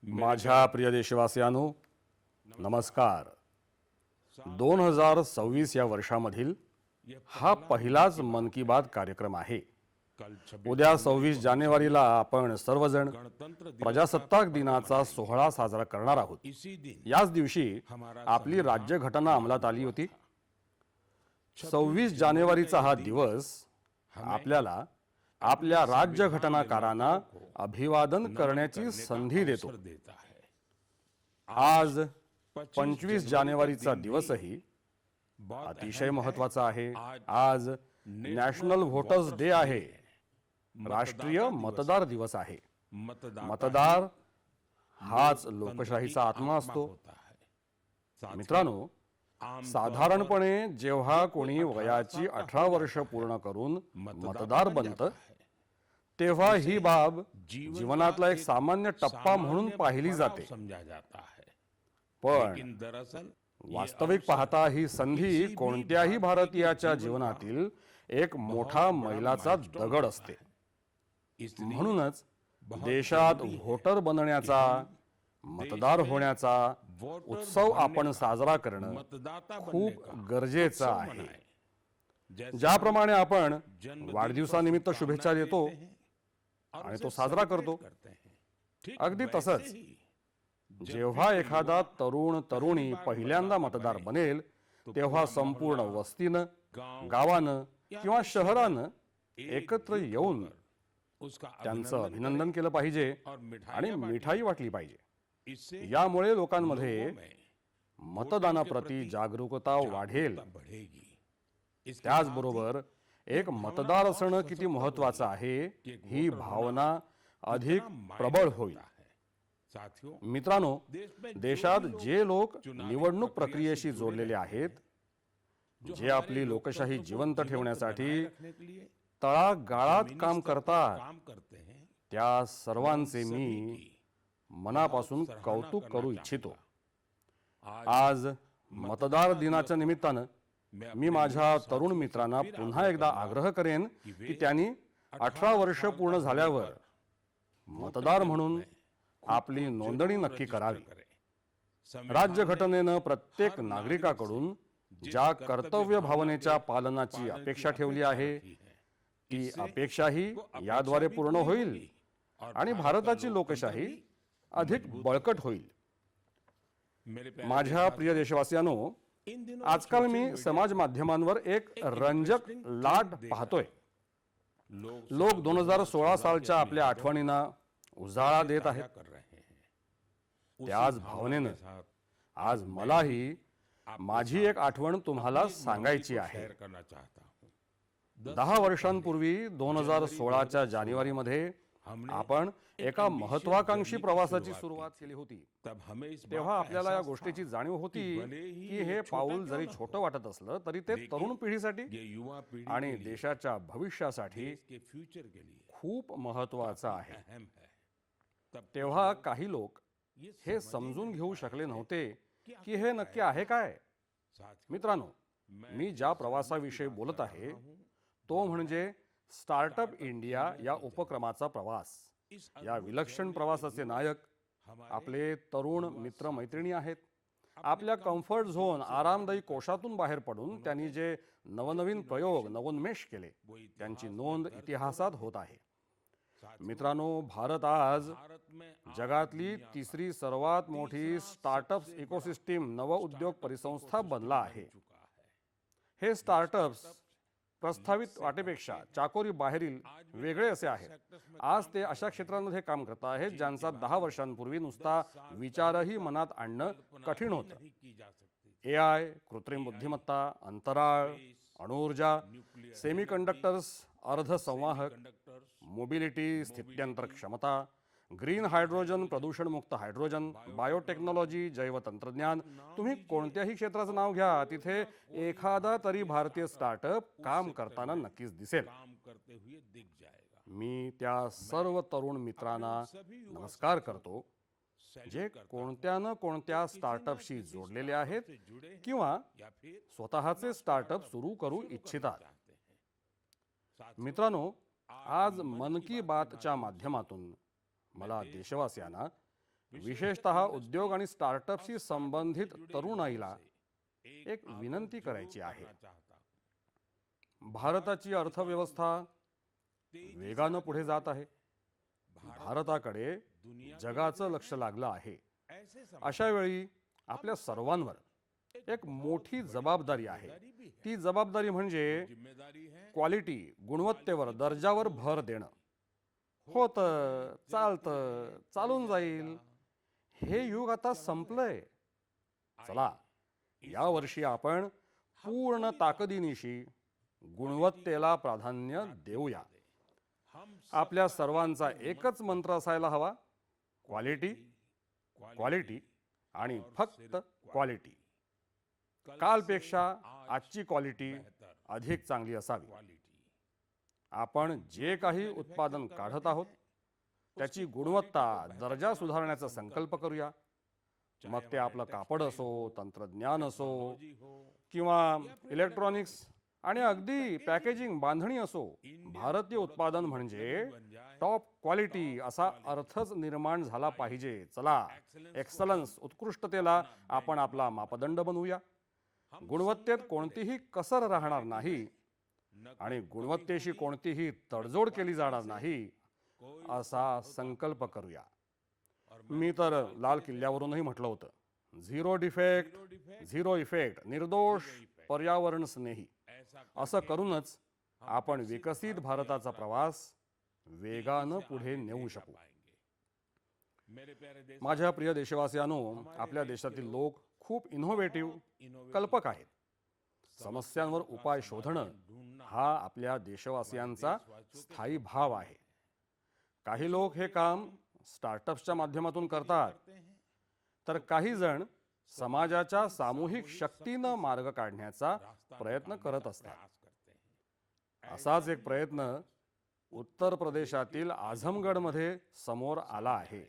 माझ्या प्रिय देशवासियांनो, नमस्कार. 2026 या वर्षामधील हा पहिलाच मन की बात कार्यक्रम आहे. उद्या 26 जानेवारीला आपण सर्वजण प्रजासत्ताक दिनाचा सोहळा साजरा करणार आहोत. याच दिवशी आपली राज्यघटना अंमलात आली होती. 26 जानेवारीचा हा दिवस आपल्याला आपल्या राज्यघटनाकारांना अभिवादन करण्याची संधी देतो. आज 25 जानेवारीचा दिवसही अतिशय महत्त्वाचा आहे. आज नॅशनल व्होटर्स डे आहे. राष्ट्रीय मतदार दिवस आहे. मतदार हाच लोकशाहीचा आत्मा असतो. मित्रांनो, साधारणपणे जेव्हा कोणी वयाची 18 वर्ष पूर्ण करून मतदार बनतं, तेव्हा ही बाब जीवनातला एक सामान्य टप्पा म्हणून पाहिली जाते. पण वास्तविक पाहता ही संधी कोणत्याही भारतीयाच्या जीवनातील एक मोठा मैलाचा दगड असते. म्हणूनच देशात व्होटर बनण्याचा, मतदार होण्याचा उत्सव आपण साजरा करणं खूप गरजेचं आहे. ज्याप्रमाणे आपण वाढदिवसानिमित्त शुभेच्छा देतो आणि तो साजरा करतो, अगदी तसंच जेव्हा एखादा तरुण तरुणी पहिल्यांदा मतदार बनेल, तेव्हा संपूर्ण वस्तीनं, गावानं किंवा शहरानं एकत्र येऊन त्यांचं अभिनंदन केलं पाहिजे आणि मिठाई वाटली पाहिजे. यामुळे लोकांमध्ये मतदानाप्रती जागरूकता वाढेल. त्याचबरोबर एक मतदार असणं किती महत्त्वाचं आहे ही भावना अधिक प्रबळ होईल. मित्रांनो, देशात जे लोक निवडणूक प्रक्रियेशी जोडलेले आहेत, जे आपली लोकशाही जिवंत ठेवण्यासाठी तळागाळात काम करतात, त्या सर्वांचे मी मनापासून कौतुक करू इच्छितो. आज मतदार दिनाच्या निमित्तानं मी माझ्या तरुण मित्रांना पुन्हा एकदा आग्रह करेन की त्यांनी 18 वर्ष पूर्ण झाल्यावर मतदार म्हणून आपली नोंदणी नक्की करावी. राज्यघटनेनं प्रत्येक नागरिकाकडून ज्या कर्तव्य भावनेच्या पालनाची अपेक्षा ठेवली आहे, ती अपेक्षाही याद्वारे पूर्ण होईल आणि भारताची लोकशाही अधिक बळकट होईल. माझ्या प्रिय देशवासियांनो, आजकाल मी समाज माध्यमांवर एक रंजक लाट पाहतोय. लोक 2016 सालच्या आपल्या आठवणींना उजाळा देत आहेत. त्याच भावनेनं आज मलाही माझी एक आठवण तुम्हाला सांगायची आहे. 10 वर्षांपूर्वी 2016च्या जानेवारीमध्ये आपण एका महत्वाकांक्षी प्रवासाची सुरुवात केली होती. तेव्हा आपल्याला या गोष्टीची जाणीव होती की हे पाऊल जरी छोटं वाटत असलं तरी ते तरुण पिढीसाठी आणि देशाच्या भविष्यासाठी खूप महत्वाचं आहे. तेव्हा काही लोक हे समजून घेऊ शकले नव्हते की हे नक्की आहे काय. मित्रांनो, मी ज्या प्रवासाविषयी बोलत आहे तो म्हणजे स्टार्टअप इंडिया या उपक्रमाचा प्रवास. या विलक्षण प्रवासाचे नायक आपले तरुण मित्र मैत्रिणी आहेत. आपल्या कम्फर्ट झोन, आरामदायी कोशातून बाहेर पडून त्यांनी जे नवनवीन प्रयोग, नवोन्मेष केले, त्यांची नोंद इतिहासात होत आहे. मित्रांनो, भारत आज जगातली तिसरी सर्वात मोठी स्टार्टअप्स इकोसिस्टीम, नवउद्योग परिसंस्था बनला आहे. हे स्टार्टअप्स प्रस्तावित वाटेपेक्षा चाकोरी बाहेरील वेगळे असे आहेत. आज ते अशा क्षेत्रांमध्ये काम करत आहेत ज्यांचा 10 वर्षांपूर्वी नुसता विचारही मनात आणणं कठीण होतं. AI, कृत्रिम बुद्धिमत्ता, अंतराळ, अणुऊर्जा, सेमीकंडक्टर्स, अर्धसंवाहक, मोबिलिटी, स्थित्यंतर क्षमता, ग्रीन हायड्रोजन, प्रदूषणमुक्त हायड्रोजन, बायोटेक्नॉलॉजी, जैवतंत्रज्ञान. तुम्ही कोणत्याही क्षेत्राचं नाव घ्या, तिथे एखादा तरी भारतीय स्टार्टअप काम करताना नक्कीच दिसेल. मी त्या सर्व तरुण मित्रांना नमस्कार करतो जे कोणत्या न कोणत्या स्टार्टअपशी जोडलेले आहेत किंवा स्वतःचे स्टार्टअप सुरू करू इच्छितात. मित्रांनो, आज मन की बातच्या माध्यमातून मला देशवासियांना विशेषतः उद्योग आणि स्टार्टअपशी संबंधित तरुणाईला एक विनंती करायची आहे. भारताची अर्थव्यवस्था वेगानं पुढे जात आहे. भारताकडे जगाचं लक्ष लागलं आहे. अशा वेळी आपल्या सर्वांवर एक मोठी जबाबदारी आहे. ती जबाबदारी म्हणजे क्वालिटी, गुणवत्तेवर, दर्जावर भर देणं. होतं, चालतं, चालून जाईल, हे युग आता संपलंय. चला, या वर्षी आपण पूर्ण ताकदीनिशी गुणवत्तेला प्राधान्य देऊया. आपल्या सर्वांचा एकच मंत्र असायला हवा, क्वालिटी, क्वालिटी आणि फक्त क्वालिटी. कालपेक्षा आजची क्वालिटी अधिक चांगली असावी. आपण जे काही उत्पादन काढत आहोत त्याची गुणवत्ता, दर्जा सुधारण्याचा संकल्प करूया. मग ते आपलं कापड असो, तंत्रज्ञान असो किंवा इलेक्ट्रॉनिक्स आणि अगदी पॅकेजिंग, बांधणी असो, भारतीय उत्पादन म्हणजे टॉप क्वालिटी असा अर्थच निर्माण झाला पाहिजे. चला, एक्सलन्स, उत्कृष्टतेला आपण आपला मापदंड बनवूया. गुणवत्तेत कोणतीही कसर राहणार नाही आणि गुणवत्तेशी कोणतीही तडजोड केली जाणार नाही असा संकल्प करूया. मी तर लाल किल्ल्यावरूनही म्हटलं होतं, झिरो डिफेक्ट, झिरो इफेक्ट, निर्दोष, पर्यावरण स्नेही. असं करूनच आपण विकसित भारताचा प्रवास वेगानं पुढे नेऊ शकू. माझ्या प्रिय देशवासियांनो, आपल्या देशातील लोक खूप इनोव्हेटिव्ह, कल्पक आहेत. समस्यांवर उपाय शोधणं हा आपल्या देशवासियांचा स्थायी भाव आहे. काही लोक हे काम स्टार्टअप्सच्या माध्यमातून करतात, तर काही जण समाजाच्या सामूहिक शक्तीनं मार्ग काढण्याचा प्रयत्न करत असतात. असाच एक प्रयत्न उत्तर प्रदेशातील आझमगडमध्ये समोर आला आहे.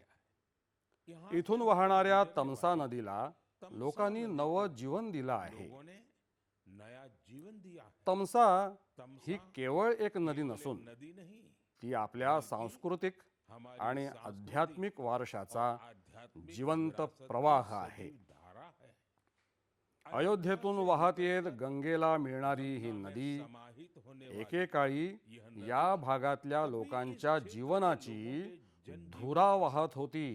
इथून वाहणाऱ्या तमसा नदीला लोकांनी नवं जीवन दिलं आहे. तमसा ही केवळ एक नदी नसून ती आपल्या सांस्कृतिक आणि आध्यात्मिक वारशाचा जिवंत प्रवाह आहे. अयोध्येतून वाहत येत गंगेला मिळणारी ही नदी एकेकाळी या भागातल्या लोकांच्या जीवनाची धुरा वाहत होती.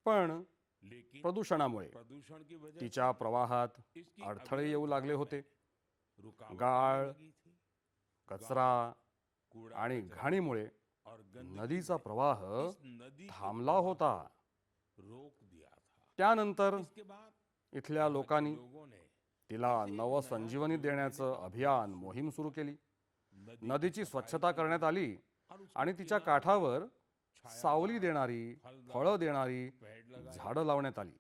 पण प्रदूषणामुळे तिच्या प्रवाहात अडथळे येऊ लागले होते. गाळ, कचरा आणि घाणीमुळे नदीचा प्रवाह थांबला होता. त्यानंतर इथल्या लोकांनी तिला नवसंजीवनी देण्याचं अभियान, मोहीम सुरू केली. नदीची स्वच्छता करण्यात आली आणि तिच्या काठावर सावली देणारी, फळं देणारी झाडं लावण्यात आली.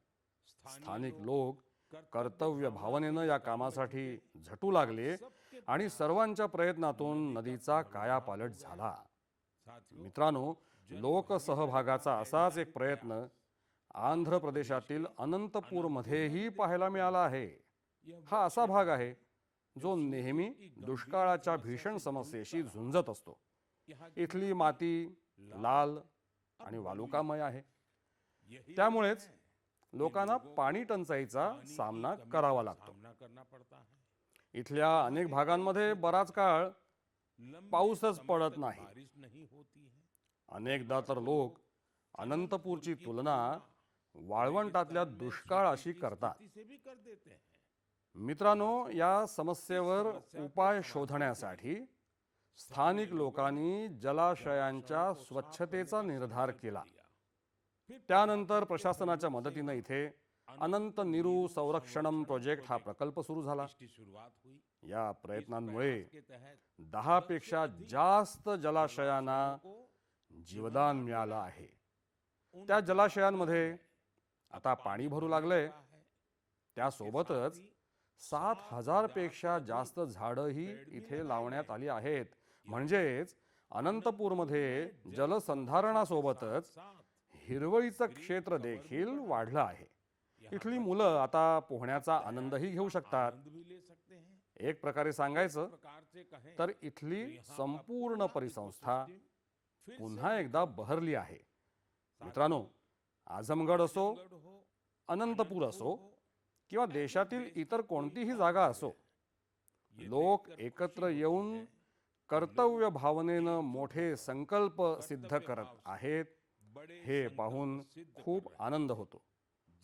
स्थानिक लोक कर्तव्य भावनेनं या कामासाठी झटू लागले आणि सर्वांच्या प्रयत्नातून नदीचा कायापालट झाला. मित्रांनो, लोकसहभागाचा असाच एक प्रयत्न आंध्र प्रदेशातील अनंतपूरमध्येही पाहायला मिळाला आहे. हा असा भाग आहे जो नेहमी दुष्काळाच्या भीषण समस्येशी झुंजत असतो. इथली माती लाल आणि वालुकामय आहे. त्यामुळेच लोकांना पाणी टंचाईचा सामना करावा लागतो. इथल्या अनेक भागांमध्ये बराच काळ पाऊसच पडत नाही. अनेकदा तर लोक अनंतपूरची तुलना वाळवंटातल्या दुष्काळाशी करतात. मित्रांनो, या समस्येवर उपाय शोधण्यासाठी स्थानिक लोकांनी जलाशयांच्या स्वच्छतेचा निर्धार केला. त्यानंतर प्रशासनाच्या मदतीने इथे अनंत निरू संरक्षणम प्रोजेक्ट हा प्रकल्प सुरू झाला. या प्रयत्नांमुळे 10 पेक्षा जास्त जलाशयांना जीवदान मिळालं आहे. त्या जलाशयांमध्ये आता पाणी भरू लागलंय. त्यासोबतच 7,000 पेक्षा जास्त झाडंही इथे लावण्यात आली आहेत. म्हणजेच अनंतपूरमध्ये जलसंधारणासोबतच हिरवळीचं क्षेत्र देखील वाढलं आहे. इथली मुलं आता पोहण्याचा आनंदही घेऊ शकतात. एक प्रकारे सांगायचं तर इथली संपूर्ण परिसंस्था पुन्हा एकदा बहरली आहे. मित्रांनो, आझमगड असो, अनंतपूर असो किंवा देशातील इतर कोणतीही जागा असो, लोक एकत्र येऊन कर्तव्य भावनेनं मोठे संकल्प सिद्ध करत आहेत, हे पाहून खूप आनंद होतो.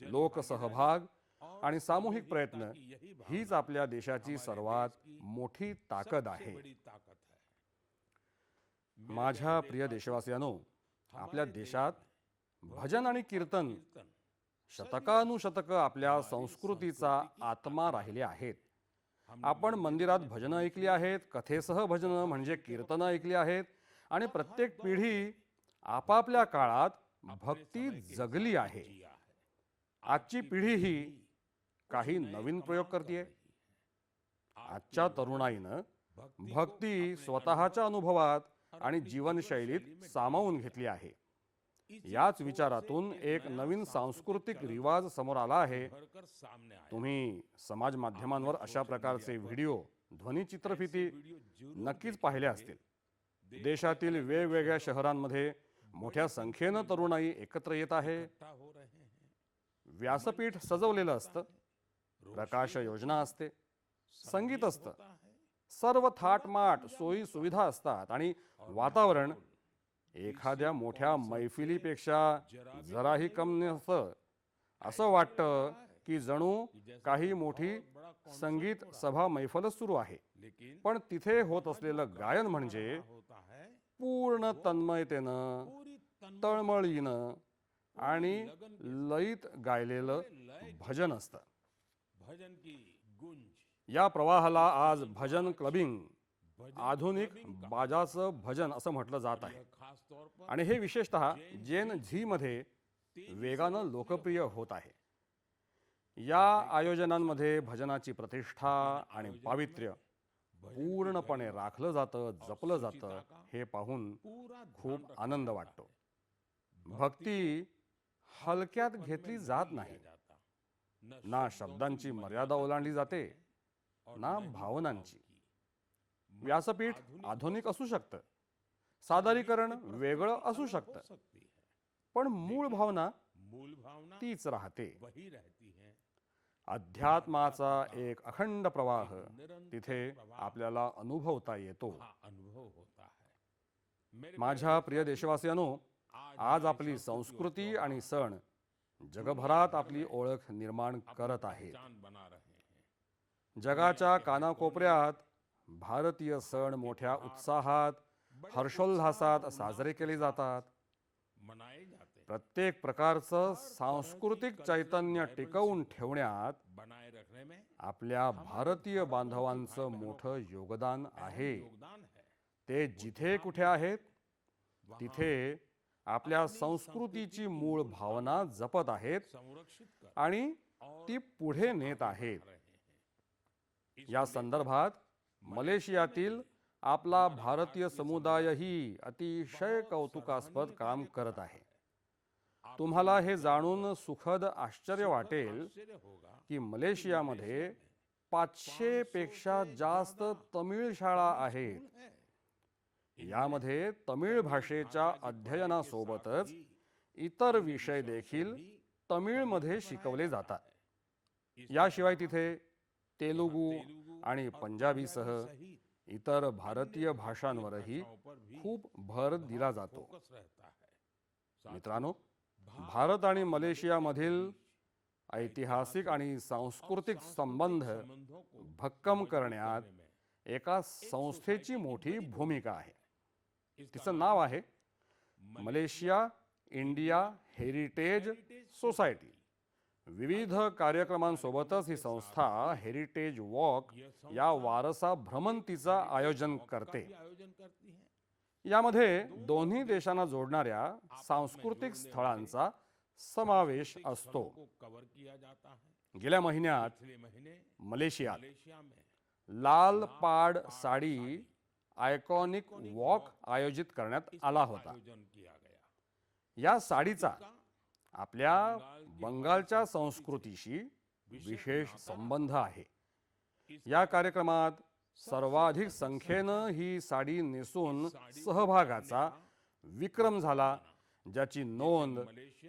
लोकसहभाग आणि सामूहिक प्रयत्न हीच आपल्या देशाची सर्वात मोठी ताकद आहे. माझ्या प्रिय देशवासियांनो, आपल्या देशात भजन आणि कीर्तन शतकानुशतक आपल्या संस्कृतीचा आत्मा राहिले आहेत. आपण मंदिरात भजन ऐकली आहेत, कथेसह भजन म्हणजे कीर्तन ऐकली आहेत आणि प्रत्येक पिढी आपापल्या काळात भक्ती जगली आहे. आजची पिढी ही काही नवीन प्रयोग करते. आजच्या तरुणाईनं भक्ती स्वतःच्या अनुभवात आणि जीवनशैलीत सामावून घेतली आहे. याच विचारातून एक नवीन सांस्कृतिक रिवाज समोर आला आहे. तुम्ही समाज माध्यमांवर अशा प्रकारचे व्हिडिओ, ध्वनी चित्रफिती नक्कीच पाहिले असतील. देशातील वेगवेगळ्या शहरांमध्ये मोठ्या संख्येनं तरुणाई एकत्र येत आहे. व्यासपीठ सजवलेलं असतं, प्रकाश योजना असते, संगीत असतं, सर्व थाटमाट सोयी सुविधा असतात आणि वातावरण एखाद्या मोठ्या मैफिलीपेक्षा जराही कम नसतं. असं वाटतं की जणू काही मोठी संगीत सभा मैफलच सुरू आहे. पण तिथे होत असलेलं गायन म्हणजे पूर्ण तन्मयतेनं, तळमळीनं आणि लयीत गायलेलं भजन असतं. या प्रवाहाला आज भजन क्लबिंग, आधुनिक बाजाचं भजन असं म्हटलं जात आहे आणि हे विशेषतः जेन झी मध्ये वेगानं लोकप्रिय होत आहे. या आयोजनांमध्ये भजनाची प्रतिष्ठा आणि पावित्र्य पूर्णपणे राखलं जातं, जपलं जातं, हे पाहून खूप आनंद वाटतो. भक्ती हलक्यात घेतली जात नाही. ना शब्दांची मर्यादा ओलांडली जाते, ना भावनांची. व्यासपीठ आधुनिक असू शकतं, सादरीकरण वेगळं असू शकतं, पण मूळ भावना तीच राहते. अध्यात्माचा एक अखंड प्रवाह तिथे आपल्याला अनुभवता येतो. माझ्या प्रिय देशवासियांनो, आज आपली संस्कृती आणि सण जगभरात आपली ओळख निर्माण करत आहेत. जगाच्या कानाकोपऱ्यात भारतीय सण मोठ्या उत्साहात, हर्षोल्हासात साजरे केले जातात. प्रत्येक प्रकारचं सांस्कृतिक चैतन्य टिकवून ठेवण्यात आपल्या भारतीय बांधवांचं मोठं योगदान आहे. ते जिथे कुठे आहेत तिथे आपल्या संस्कृतीची मूळ भावना जपत आहेत आणि ती पुढे नेत आहेत. या संदर्भात मलेशियातील आपला भारतीय समुदायही अतिशय कौतुकास्पद काम करत आहे. तुम्हाला हे जाणून सुखद आश्चर्य वाटेल की मलेशियामध्ये 500 पेक्षा जास्त तमिळ शाळा आहेत. यामध्ये तमिळ भाषेच्या अध्ययनासोबतच इतर विषय देखील तमिळमध्ये शिकवले जातात. याशिवाय तिथे तेलुगू आणि पंजाबीसह इतर भारतीय भाषांवरही खूप भर दिला जातो. मित्रांनो, भारत आणि मलेशियामधील ऐतिहासिक आणि सांस्कृतिक संबंध भक्कम करण्यात एका संस्थेची मोठी भूमिका आहे. तिचं नाव आहे मलेशिया इंडिया हेरिटेज सोसायटी. विविध कार्यक्रमांसोबतच ही संस्था हेरिटेज वॉक या वारसा भ्रमंतीचा आयोजन करते. यामध्ये दोन्ही देशांना जोडणाऱ्या सांस्कृतिक स्थळांचा समावेश असतो. गेल्या महिन्यात मलेशियात लाल पाड साडी आयकॉनिक वॉक आयोजित करण्यात आला होता. या साडीचा आपल्या बंगालच्या संस्कृतीशी विशेष संबंध आहे. या कार्यक्रमात सर्वाधिक संख्येनं ही साडी नेसून सहभागाचा विक्रम झाला, ज्याची नोंद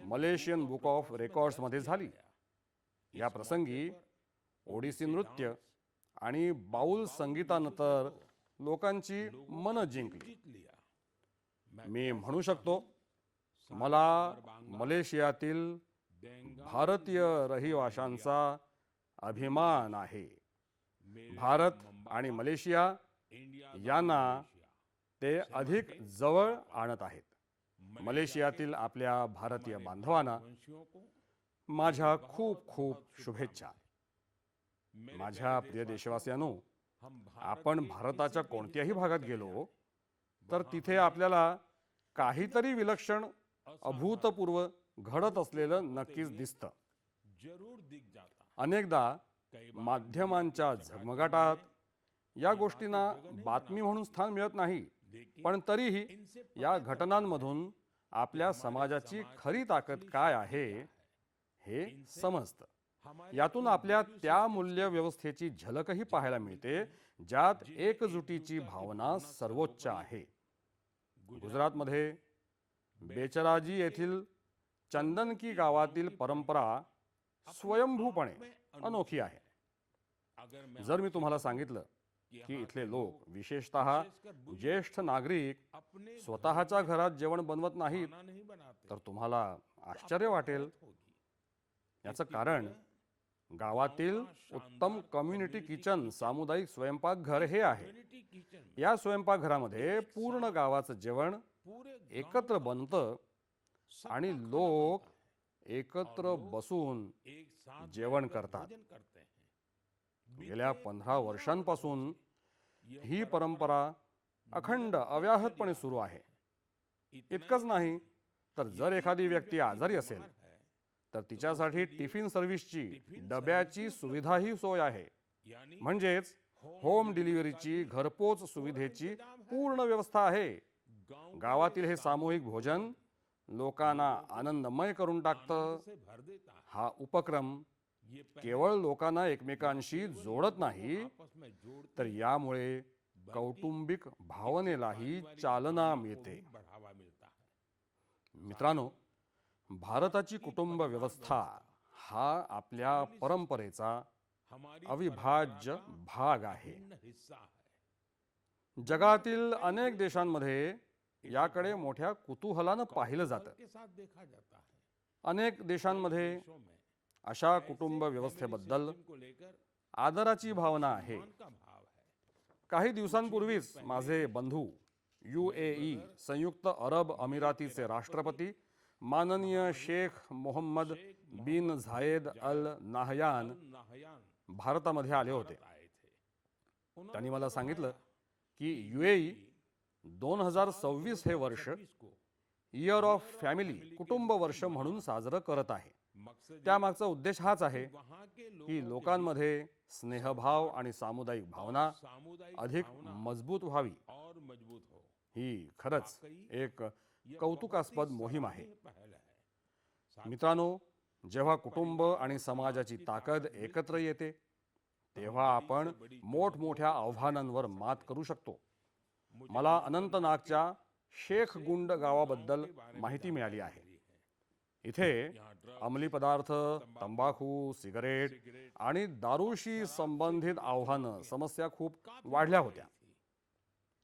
मलेशियन बुक ऑफ रेकॉर्ड्स मध्ये झाली. या प्रसंगी ओडिसी नृत्य आणि बाऊल संगीतानं तर लोकांची मन जिंकली. मी म्हणू शकतो, मला मलेशियातील भारतीय रहिवाशांचा अभिमान आहे. भारत आणि मलेशिया यांना ते अधिक जवळ आणत आहेत. मलेशियातील आपल्या भारतीय बांधवांना माझ्या खूप खूप शुभेच्छा. माझ्या प्रिय देशवासियांनो, आपण भारताच्या कोणत्याही भागात गेलो तर तिथे आपल्याला काहीतरी विलक्षण अभूतपूर्व घडत असलेलं नक्कीच दिसतं. अनेकदा माध्यमांच्या झगमगाटात या गोष्टींना बातमी म्हणून स्थान मिळत नाही, पण तरीही या घटनांमधून आपल्या समाजाची खरी ताकद काय आहे हे समजतं. यातून आपल्या त्या मूल्य व्यवस्थेची झलकही पाहायला मिळते ज्यात एकजुटीची भावना सर्वोच्च आहे. गुजरातमध्ये बेचराजी येथील चंदनकी गावातील परंपरा स्वयंभूपणे अनोखी आहे. जर मी तुम्हाला सांगितलं की इथले लोक, विशेषतः ज्येष्ठ नागरिक, स्वतःच्या घरात जेवण बनवत नाहीत तर तुम्हाला आश्चर्य वाटेल. याचं कारण गावातील उत्तम कम्युनिटी किचन, सामुदायिक स्वयंपाकघर हे आहे. या स्वयंपाकघरामध्ये पूर्ण गावाचं जेवण एकत्र बनतं आणि लोक एकत्र बसून जेवण करतात. गेल्या 15 वर्षांपासून ही परंपरा अखंड अव्याहतपणे सुरू आहे. इतकंच नाही तर जर एखादी व्यक्ती आजारी असेल तर तिच्यासाठी टिफिन सर्व्हिसची, डब्याची सुविधाही सोय आहे. म्हणजेच होम डिलिव्हरीची, घरपोच सुविधेची पूर्ण व्यवस्था आहे. गावातील हे सामूहिक भोजन लोकांना आनंदमय करून टाकतं. हा उपक्रम केवळ लोकांना एकमेकांशी जोडत नाही तर यामुळे कौटुंबिक भावनेलाही चालना मिळते. मित्रांनो, भारताची कुटुंब व्यवस्था हा आपल्या परंपरेचा अविभाज्य भाग आहे. जगातील अनेक देशांमध्ये याकडे मोठ्या कुतूहलानं पाहिलं जातं. अनेक देशांमध्ये अशा कुटुंब व्यवस्थेबद्दल आदराची भावना आहे. काही दिवसांपूर्वीच माझे बंधू UAE, संयुक्त अरब अमिरातीचे राष्ट्रपती माननीय शेख मोहम्मद बिन झायेद अल नाहयान भारतामध्ये आले होते. त्यांनी मला सांगितलं की UAE 2026 हे वर्ष इयर ऑफ फॅमिली, कुटुंब वर्ष म्हणून साजरं करत आहे. त्यामागचा उद्देश हाच आहे की लोकांमध्ये स्नेहभाव आणि सामुदायिक भावना अधिक मजबूत व्हावी. ही खरंच एक कौतुकास्पद मोहीम आहे. मित्रांनो, जेव्हा कुटुंब आणि समाजाची ताकद एकत्र येते तेव्हा आपण मोठमोठ्या आव्हानांवर मात करू शकतो. मला अनंतनागच्या शेख गुंड गावाबद्दल माहिती मिळाली आहे. इथे अंमली पदार्थ, तंबाखू, सिगारेट आणि दारूशी संबंधित आव्हानं, समस्या खूप वाढल्या होत्या.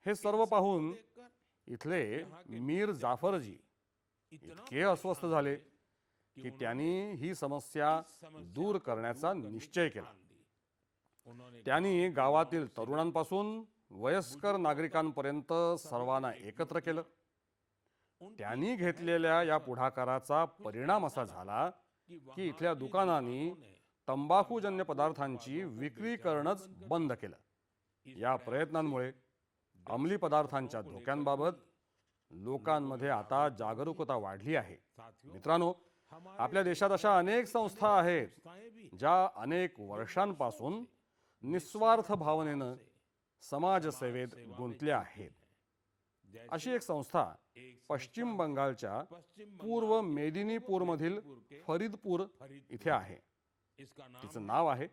हे सर्व पाहून इथले मीर जाफरजी इतके अस्वस्थ झाले की त्यांनी ही समस्या दूर करण्याचा निश्चय केला. त्यांनी गावातील तरुणांपासून वयस्कर नागरिकांपर्यंत सर्वांना एकत्र केलं. त्यांनी घेतलेल्या या पुढाकाराचा परिणाम असा झाला की इथल्या दुकानांनी तंबाखूजन्य पदार्थांची विक्री करणंच बंद केलं. या प्रयत्नांमुळे अंमली पदार्थांच्या धोक्यांबाबत लोकांमध्ये आता जागरूकता वाढली आहे. मित्रांनो, आपल्या देशात अशा अनेक संस्था आहेत ज्या अनेक वर्षांपासून निस्वार्थ भावनेनं समाजसेवेत गुंतल्या आहेत. अशी एक संस्था पश्चिम बंगालच्या पूर्व मेदिनीपूरमधील फरीदपूर इथे आहे. तिचं नाव आहे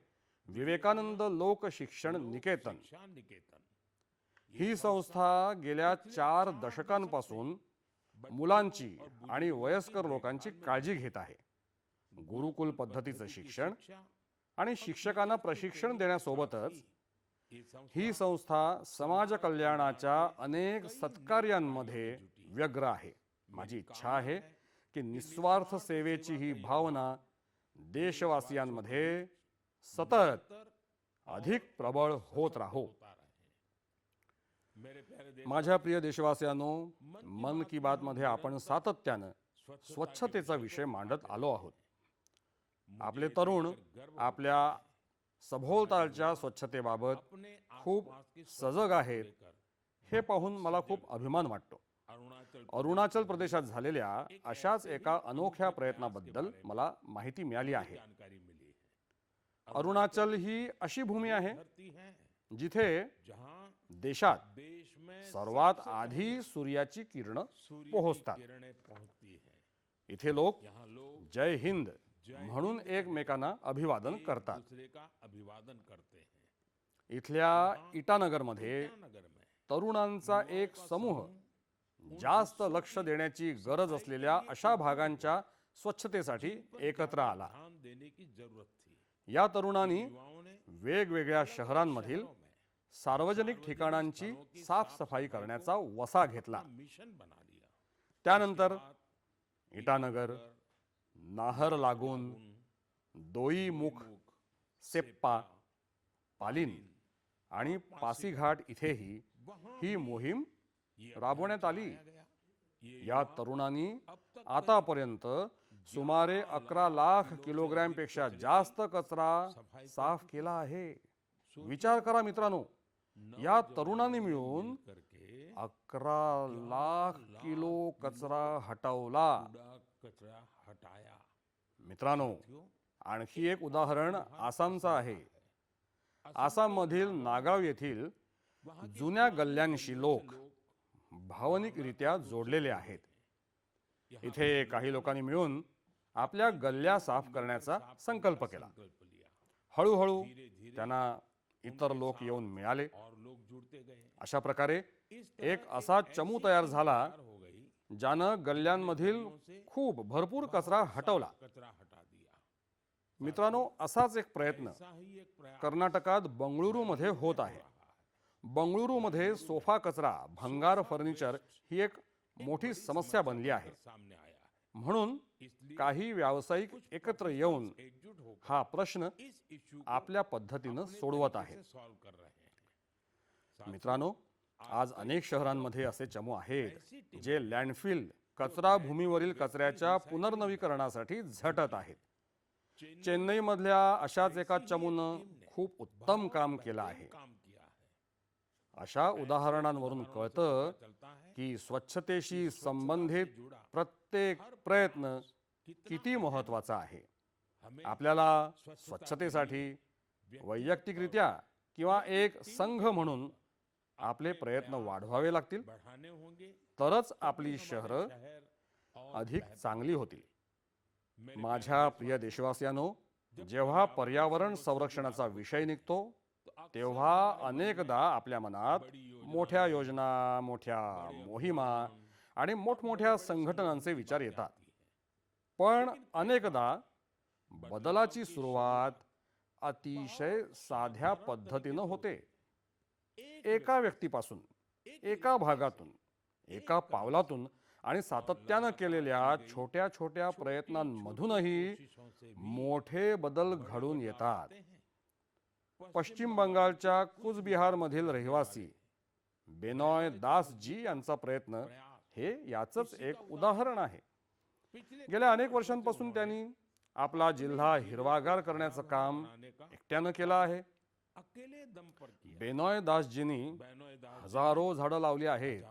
विवेकानंद लोक शिक्षण निकेतन. ही संस्था गेल्या 4 दशकांपासून मुलांची आणि वयस्कर लोकांची काळजी घेत आहे. गुरुकुल पद्धतीचं शिक्षण आणि शिक्षकांना प्रशिक्षण देण्यासोबतच ही संस्था समाज कल्याणाच्या अनेक सत्कार्यांमध्ये व्यग्र आहे. माझी इच्छा आहे की निस्वार्थ सेवेची ही भावना देशवासियांमध्ये सतत अधिक प्रबळ होत राहो. माझ्या प्रिय देशवासियांनो, मन की बात मध्ये आपण सातत्यानं स्वच्छतेचा विषय मांडत आलो आहोत. आपले तरुण आपल्या सभोवतालच्या स्वच्छतेबाबत खूप सजग आहेत हे पाहून मला खूप अभिमान वाटतो. अरुणाचल प्रदेशात झालेल्या अशाच एका अनोख्या प्रयत्नाबद्दल मला माहिती मिळाली आहे. अरुणाचल ही अशी भूमी आहे जिथे देशात सर्वात आधी सूर्याची किरणं पोहोचतात. इथे लोक जय हिंद म्हणून एकमेकांना अभिवादन करतात. इथल्या इटानगरमध्ये तरुणांचा एक समूह जास्त लक्ष देण्याची गरज असलेल्या अशा भागांच्या स्वच्छतेसाठी एकत्र आला. या तरुणांनी वेगवेगळ्या शहरांमधील सार्वजनिक ठिकाणांची साफसफाई करण्याचा वसा घेतला. त्यानंतर इटानगर, नाहरलागुन, दोईमुख, सेप्पा, पालिन आणि पासीघाट इथेही ही मोहीम राबवण्यात आली. या तरुणांनी आतापर्यंत सुमारे 11 लाख किलोग्रॅमपेक्षा जास्त कचरा साफ केला आहे. विचार करा मित्रांनो, या तरुणांनी मिळून 11 लाख किलो कचरा हटवला. मित्रांनो, आणखी एक उदाहरण आसामचं आहे. आसाममधील नागाव येथील जुन्या गल्ल्यांशी लोक भावनिकरित्या जोडलेले आहेत. इथे काही लोकांनी मिळून आपल्या गल्ल्या साफ करण्याचा संकल्प केला. हळूहळू त्यांना इतर लोक येऊन मिळाले. अशा प्रकारे एक असा चमू तयार झाला ज्यानं गल्ल्यांमधील खूप भरपूर कचरा हटवला. मित्रांनो, असाच एक प्रयत्न कर्नाटकात बंगळुरूमध्ये होत आहे. बंगळुरूमध्ये सोफा कचरा, भंगार फर्निचर ही एक मोठी समस्या बनली आहे. म्हणून काही व्यावसायिक एकत्र येऊन हा प्रश्न आपल्या पद्धतीनं सोडवत आहेत. मित्रांनो, आज अनेक शहरांमध्ये असे चमू आहेत जे लँडफिल कचरा भूमीवरील कचऱ्याच्या पुनर्नवीकरणासाठी झटत आहेत. चेन्नईमधल्या अशाच एका चमूनं खूप उत्तम काम केलं आहे. अशा उदाहरणांवरून कळतं की स्वच्छतेशी संबंधित प्रत्येक प्रयत्न किती महत्त्वाचा आहे. आपल्याला स्वच्छतेसाठी वैयक्तिकरित्या किंवा एक संघ म्हणून आपले प्रयत्न वाढवावे लागतील, तरच आपली शहरं अधिक चांगली होतील. माझ्या प्रिय देशवासियांनो, जेव्हा पर्यावरण संरक्षणाचा विषय निघतो तेव्हा अनेकदा आपल्या मनात मोठ्या योजना, मोठ्या मोहिमा आणि मोठमोठ्या संघटनांचे विचार येतात. पण अनेकदा बदलाची सुरुवात अतिशय साध्या पद्धतीनं होते. एका व्यक्तीपासून, एका भागातून, एका पावलातून आणि सातत्यानं केलेल्या छोट्या छोट्या प्रयत्नांमधूनही मोठे बदल घडून येतात. पश्चिम बंगालच्या कुचबिहारमधील रहिवासी बेनॉय दास जी यांचा प्रयत्न हे याचंच एक उदाहरण आहे. गेल्या अनेक वर्षांपासून त्यांनी आपला जिल्हा हिरवागार करण्याचं काम एकट्यानं केलं आहे. बेनॉय दासजींनी हजारो झाडं लावली आहेत.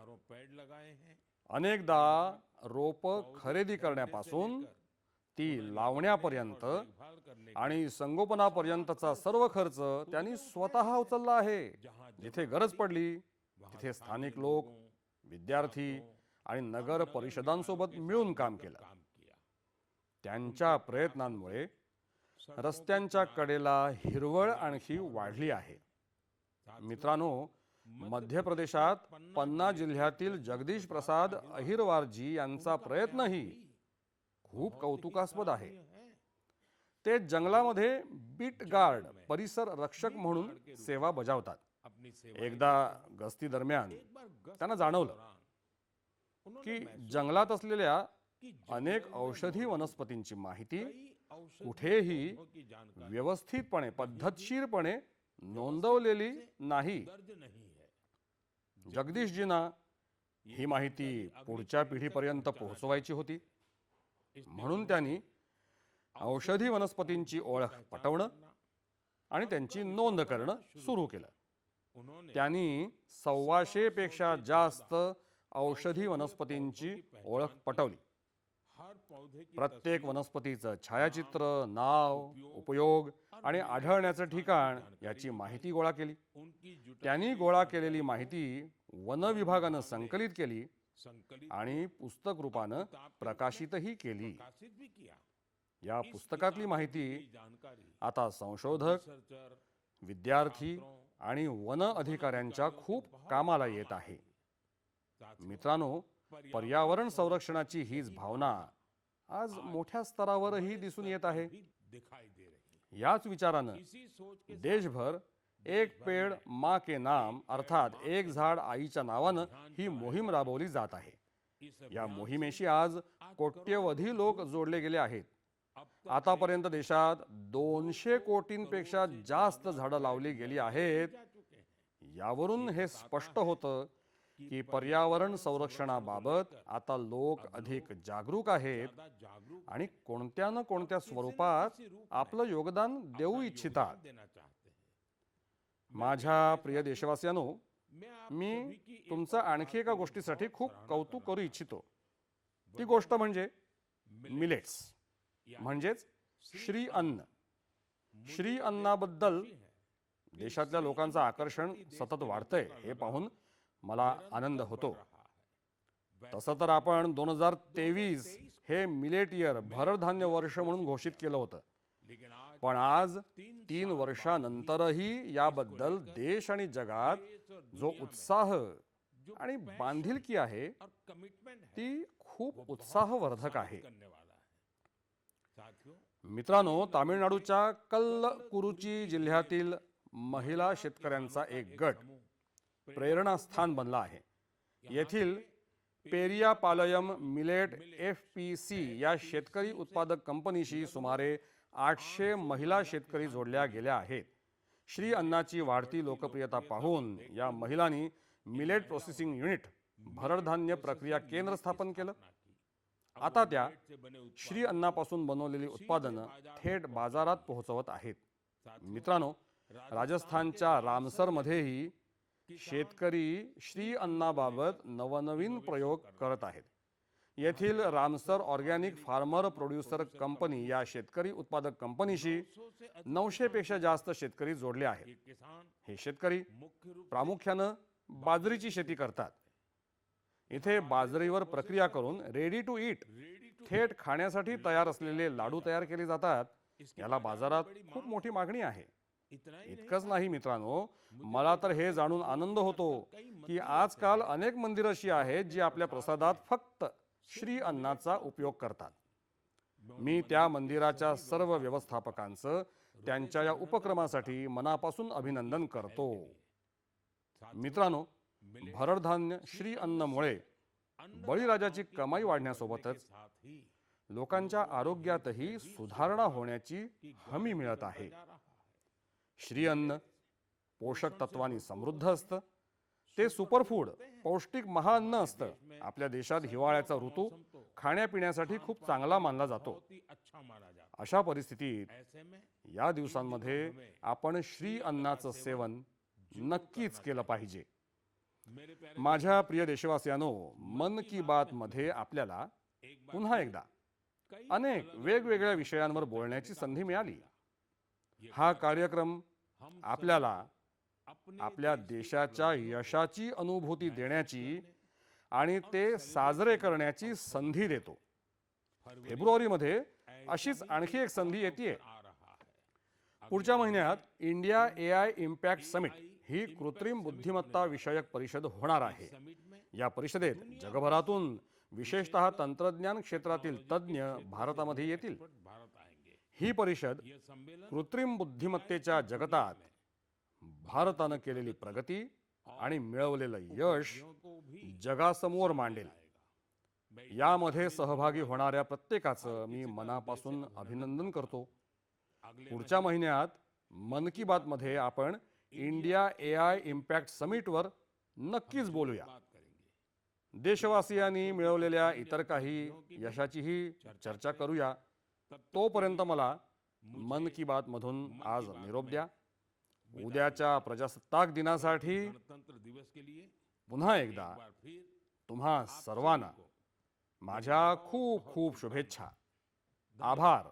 अनेकदा रोप खरेदी करण्यापासून ती लावण्यापर्यंत आणि संगोपनापर्यंतचा सर्व खर्च त्यांनी स्वतः उचलला आहे. जिथे गरज पडली तिथे स्थानिक लोक, विद्यार्थी आणि नगर परिषदांसोबत मिळून काम केलं. त्यांच्या प्रयत्नांमुळे रस्त्यांच्या कडेला हिरवळ आणखी वाढली आहे. मित्रांनो, मध्य प्रदेशात पन्ना जिल्ह्यातील जगदीश प्रसाद अहिरवारजी यांचा प्रयत्नही खूप कौतुकास्पद आहे. ते जंगलामध्ये बीट गार्ड परिसर रक्षक म्हणून सेवा बजावतात. एकदा गस्ती दरम्यान त्यांना जाणवलं की जंगलात असलेल्या अनेक औषधी वनस्पतींची माहिती कुठेही व्यवस्थितपणे पद्धतशीरपणे नोंदवलेली नाही. जगदीशजींना ही माहिती पुढच्या पिढीपर्यंत पोहोचवायची होती. म्हणून त्यांनी औषधी वनस्पतींची ओळख पटवणं आणि त्यांची नोंद करणं सुरू केलं. त्यांनी 125 पेक्षा जास्त औषधी वनस्पतींची ओळख पटवली. प्रत्येक वनस्पतीचं छायाचित्र, नाव, उपयोग आणि आढळण्याचं ठिकाण याची माहिती गोळा केली. त्यांनी गोळा केलेली माहिती वन विभागानं संकलित केली आणि पुस्तक रूपानं प्रकाशितही केली. या पुस्तकातली माहिती आता संशोधक, विद्यार्थी आणि वन अधिकाऱ्यांच्या खूप कामाला येत आहे. मित्रांनो, पर्यावरण संरक्षणाची हीच भावना आज मोठ्या स्तरावरही दिसून येत आहे. याच विचारानं देशभर एक पेड़ माँ के नाम अर्थात एक झाड आईच्या नावानं ही मोहीम राबवली जात आहे. या मोहिमेशी आज कोट्यवधी लोक जोडले गेले आहेत. आतापर्यंत देशात 200 कोटींपेक्षा जास्त झाडं लावली गेली आहेत. यावरून हे स्पष्ट होतं की पर्यावरण संरक्षणाबाबत आता लोक अधिक जागरूक आहेत आणि कोणत्या न कोणत्या स्वरूपात आपलं योगदान देऊ इच्छितात. माझ्या प्रिय देशवासियांनो, मी तुमचं आणखी एका गोष्टीसाठी खूप कौतुक करू इच्छितो. ती गोष्ट म्हणजे मिलेट्स, म्हणजेच श्री अन्न. श्री अन्नाबद्दल देशातल्या लोकांचं आकर्षण सतत वाढतंय हे पाहून मला आनंद होतो. तसं तर आपण 2023 हे मिलेट इयर, भरडधान्य वर्ष म्हणून घोषित केलं होतं. पण आज 3 वर्षानंतरही याबद्दल देश आणि जगात जो उत्साह आणि बांधिलकी आहे ती खूप उत्साहवर्धक आहे. मित्रांनो, तामिळनाडूच्या कल्लकुरुची जिल्ह्यातील महिला शेतकऱ्यांचा एक गट प्रेरणास्थान बनला आहे. येथील पेरियापालयम मिलेट FPC या शेतकरी उत्पादक कंपनीशी सुमारे 800 महिला शेतकरी जोडल्या गेल्या आहेत. श्री अन्नाची वाढती लोकप्रियता पाहून या महिलांनी मिलेट प्रोसेसिंग युनिट, भरडधान्य प्रक्रिया केंद्र स्थापन केलं. आता त्या श्री अन्नापासून बनवलेली उत्पादनं थेट बाजारात पोहोचवत आहेत. मित्रांनो, राजस्थानच्या रामसरमध्येही शेतकरी श्री अन्नाबाबत नवनवीन प्रयोग करत आहेत. येथील Ramsar organic farmer producer company या शेतकरी उत्पादक कंपनीशी 900 पेक्षा जास्त शेतकरी जोडले आहेत. हे शेतकरी प्रामुख्यानं बाजरीची शेती करतात. इथे बाजरीवर प्रक्रिया करून रेडी टू ईट, थेट खाण्यासाठी तयार असलेले लाडू तयार केले जातात. याला बाजारात खूप मोठी मागणी आहे. इतकंच नाही मित्रांनो, मला तर हे जाणून आनंद होतो की आजकाल अनेक मंदिरं अशी आहेत जी आपल्या प्रसादात फक्त श्री अन्नाचा उपयोग करतात. मी त्या मंदिराच्या सर्व व्यवस्थापकांचं त्यांच्या या उपक्रमासाठी मनापासून अभिनंदन करतो. मित्रांनो, भरडधान्य श्री अन्नमुळे बळीराजाची कमाई वाढण्यासोबतच लोकांच्या आरोग्यातही सुधारणा होण्याची हमी मिळत आहे. श्री अन्न पोषक तत्वांनी समृद्ध असतं. ते सुपरफूड, पौष्टिक महाअन्न असतं. आपल्या देशात हिवाळ्याचा ऋतू खाण्यापिण्यासाठी खूप चांगला मानला जातो. अशा परिस्थितीत या दिवसांमध्ये आपण श्री अन्नाचं सेवन नक्कीच केलं पाहिजे. माझ्या प्रिय देशवासियांनो, मन की बात मध्ये आपल्याला पुन्हा एकदा अनेक वेगवेगळ्या विषयांवर बोलण्याची संधी मिळाली. हा कार्यक्रम आपल्याला आपल्या देशाच्या यशाची अनुभूती देण्याची आणि ते साजरे करण्याची संधी देतो. फेब्रुवारीमध्ये अशीच आणखी एक संधी येते. पुढच्या महिन्यात इंडिया AI इम्पॅक्ट समिट ही कृत्रिम बुद्धिमत्ता विषयक परिषद होणार आहे. या परिषदेत जगभरातून विशेषतः तंत्रज्ञान क्षेत्रातील तज्ज्ञ भारतामध्ये येतील. ही परिषद कृत्रिम बुद्धिमत्तेच्या जगतात भारतानं केलेली प्रगती आणि मिळवलेलं यश जगासमोर मांडेल. यामध्ये सहभागी होणाऱ्या प्रत्येकाचं मी मनापासून अभिनंदन करतो. पुढच्या महिन्यात मन की बात मध्ये आपण इंडिया AI इम्पॅक्ट समिटवर नक्कीच बोलूया. देशवासियांनी मिळवलेल्या इतर काही यशाचीही चर्चा करूया. तोपर्यंत मला मन की बात मधून आज निरोप द्या. उद्याच्या प्रजासत्ताक दिनासाठी पुन्हा एकदा तुम्हा सर्वांना माझ्या खूप खूप शुभेच्छा. आभार.